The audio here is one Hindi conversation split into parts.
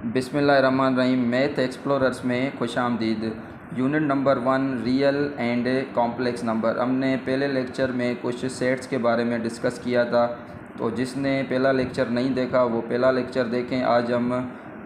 बिस्मिल्लाहिर्रहमानिर्रहीम। मैथ एक्सप्लोरर्स में खुशामदीद। Unit number 1 real and complex number. हमने पहले लेक्चर में कुछ सेट्स के बारे में डिस्कस किया था, तो जिसने पहला लेक्चर नहीं देखा वो पहला लेक्चर देखें। आज हम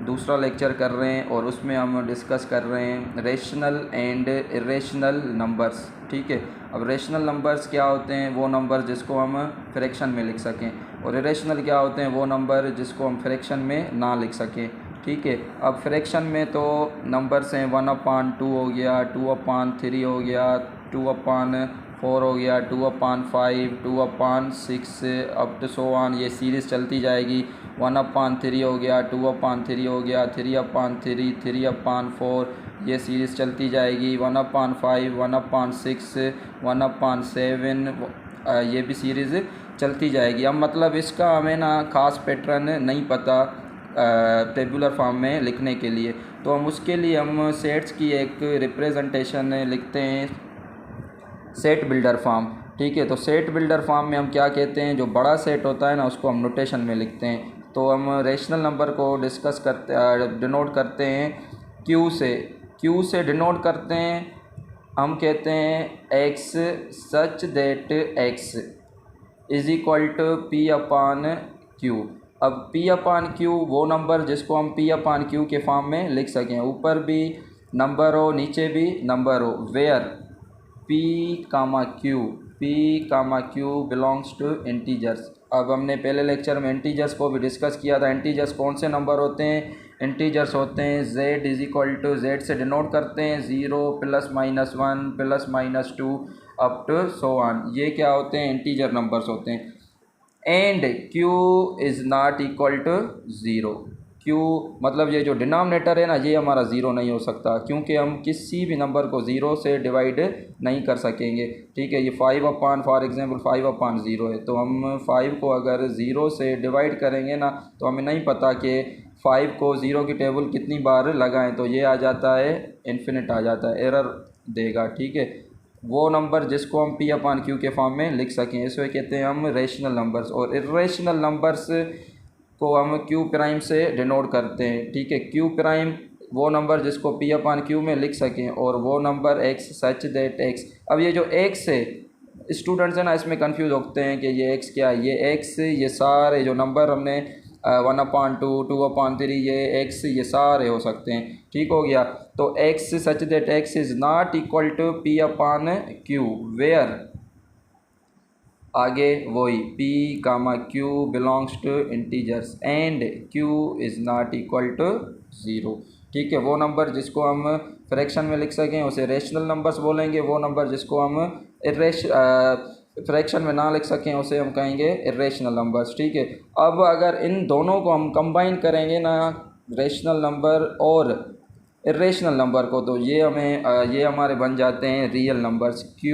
दूसरा लेक्चर कर रहे हैं और उसमें हम डिस्कस कर रहे हैं रेशनल एंड इरेशनल नंबर्स। ठीक है, अब रेशनल नंबर्स क्या होते हैं? वो नंबर जिसको हम फ्रैक्शन में लिख सकें, और इरेशनल क्या होते हैं? वो नंबर जिसको हम फ्रैक्शन में ना लिख सकें। ठीक है, अब फ्रैक्शन में तो नंबर्स हैं 1/2 हो गया, 2/3 हो गया, 2/4 हो गया, 2/5, 2/6 अप टू सो ऑन। ये सीरीज़ चलती जाएगी। 1/3 हो गया, 2/3 हो गया, 3/3, 3/4, ये सीरीज़ चलती जाएगी। 1/5, 1/6, 1/7, ये भी सीरीज़ चलती जाएगी। अब मतलब इसका हमें ना ख़ास पैटर्न नहीं पता टेबुलर फॉर्म में लिखने के लिए, तो हम उसके लिए हम सेट्स की एक रिप्रेजेंटेशन लिखते हैं, सेट बिल्डर फॉर्म। ठीक है, तो सेट बिल्डर फॉर्म में हम क्या कहते हैं? जो बड़ा सेट होता है ना, उसको हम नोटेशन में लिखते हैं। तो हम रेशनल नंबर को डिस्कस करते डिनोट करते हैं क्यू से। क्यू से डिनोट करते हैं, हम कहते हैं x such that x is equal to p upon q. अब पी अपॉन क्यू वो नंबर जिसको हम पी अपॉन क्यू के फॉर्म में लिख सकें। ऊपर भी नंबर हो, नीचे भी नंबर हो। Where p comma q belongs to integers. अब हमने पहले लेक्चर में इंटीजर्स को भी डिस्कस किया था। इंटीजर्स कौन से नंबर होते हैं? इंटीजर्स होते हैं z is equal to, z से डिनोट करते हैं 0 +-1 +-2 अप टू सो ऑन। ये क्या होते हैं? इंटीजर नंबर्स होते हैं। And q is not equal to 0। q मतलब ये जो डिनोमिनेटर है ना, ये हमारा ज़ीरो नहीं हो सकता, क्योंकि हम किसी भी नंबर को ज़ीरो से डिवाइड नहीं कर सकेंगे। ठीक है, ये 5 फॉर एग्जांपल 5/0 है, तो हम 5 को अगर ज़ीरो से डिवाइड करेंगे ना, तो हमें नहीं पता कि 5 को ज़ीरो की टेबल कितनी बार लगाएं, तो ये आ जाता है इन्फिनिट, आ जाता है, एरर देगा। ठीक है, वो नंबर जिसको हम पी अपॉन क्यू के फॉर्म में लिख सकें, इसको कहते हैं हम रेशनल नंबर्स। और इरेशनल नंबर्स को हम क्यू प्राइम से डिनोट करते हैं। ठीक है, क्यू प्राइम वो नंबर जिसको पी अपॉन क्यू में लिख सकें, और वो number x such that x. अब ये जो एक्स है, स्टूडेंट्स है ना, इसमें कंफ्यूज होते हैं कि ये एक्स क्या है। ये एक्स, ये सारे जो नंबर हमने 1/2, 2/3, ये एक्स, ये सारे हो सकते हैं। ठीक हो गया, तो x such that x is not equal to p upon q, where आगे वही p q belongs to integers and q is not equal to 0। ठीक है, वो नंबर जिसको हम फ्रैक्शन में लिख सकें उसे रेशनल नंबर्स बोलेंगे। वो नंबर जिसको हम फ्रैक्शन में ना लिख सकें उसे हम कहेंगे इरेशनल नंबर्स। ठीक है, अब अगर इन दोनों को हम कंबाइन करेंगे ना, रेशनल नंबर और इरेशनल नंबर को, तो ये ये हमारे बन जाते हैं real numbers. q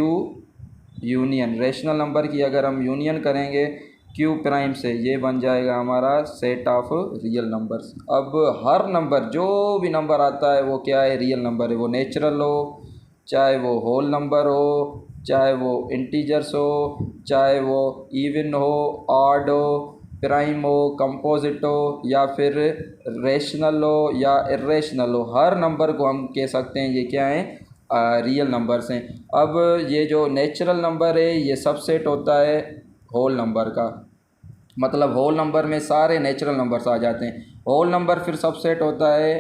union rational number की अगर हम यूनियन करेंगे क्यू प्राइम से, ये बन जाएगा हमारा सेट ऑफ रियल नंबर्स। अब हर नंबर, जो भी नंबर आता है वो क्या है? रियल नंबर है। वो नेचुरल हो, चाहे वो होल नंबर हो, चाहे वो इंटीजर्स हो, चाहे वो इवन हो, ऑड हो, प्राइम हो, कंपोजिट हो, या फिर रेशनल हो या इरेशनल हो, हर नंबर को हम कह सकते हैं ये क्या है? रियल नंबर्स हैं। अब ये जो नेचुरल नंबर है, ये सबसेट होता है होल नंबर का, मतलब होल नंबर में सारे नेचुरल नंबर्स आ जाते हैं। होल नंबर फिर सबसेट होता है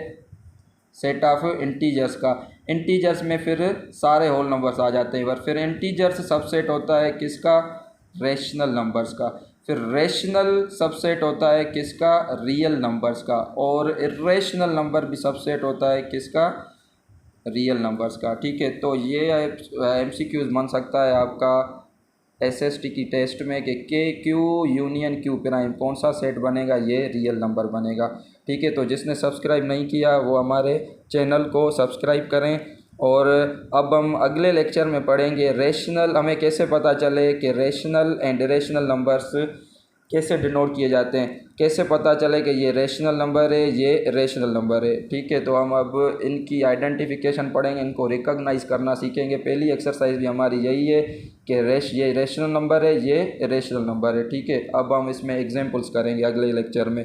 सेट ऑफ इंटीजर्स का, इंटीजर्स में फिर सारे होल नंबर्स आ जाते हैं। फिर इंटीजर्स सबसेट होता है किसका? रेशनल नंबर्स का। फिर रेशनल सबसेट होता है किसका? रियल नंबर्स का। और इरेशनल नंबर भी सबसेट होता है किसका? रियल नंबर्स का। ठीक है, तो ये MCQs बन सकता है आपका SST की टेस्ट में कि Q यूनियन Q प्राइम कौन सा सेट बनेगा? ये रियल नंबर बनेगा। ठीक है, तो जिसने सब्सक्राइब नहीं किया वो हमारे चैनल को सब्सक्राइब करें। और अब हम अगले लेक्चर में पढ़ेंगे रेशनल, हमें कैसे पता चले कि रेशनल एंड इरेशनल नंबर्स कैसे डिनोट किए जाते हैं, कैसे पता चले कि ये रेशनल नंबर है, ये इरेशनल नंबर है। ठीक है, तो हम अब इनकी आइडेंटिफिकेशन पढ़ेंगे, इनको रिकॉग्नाइज करना सीखेंगे। पहली एक्सरसाइज भी हमारी यही है कि ये रेशनल नंबर है, ये इरेशनल नंबर है। ठीक है, अब हम इसमें एग्जांपल्स करेंगे अगले लेक्चर में।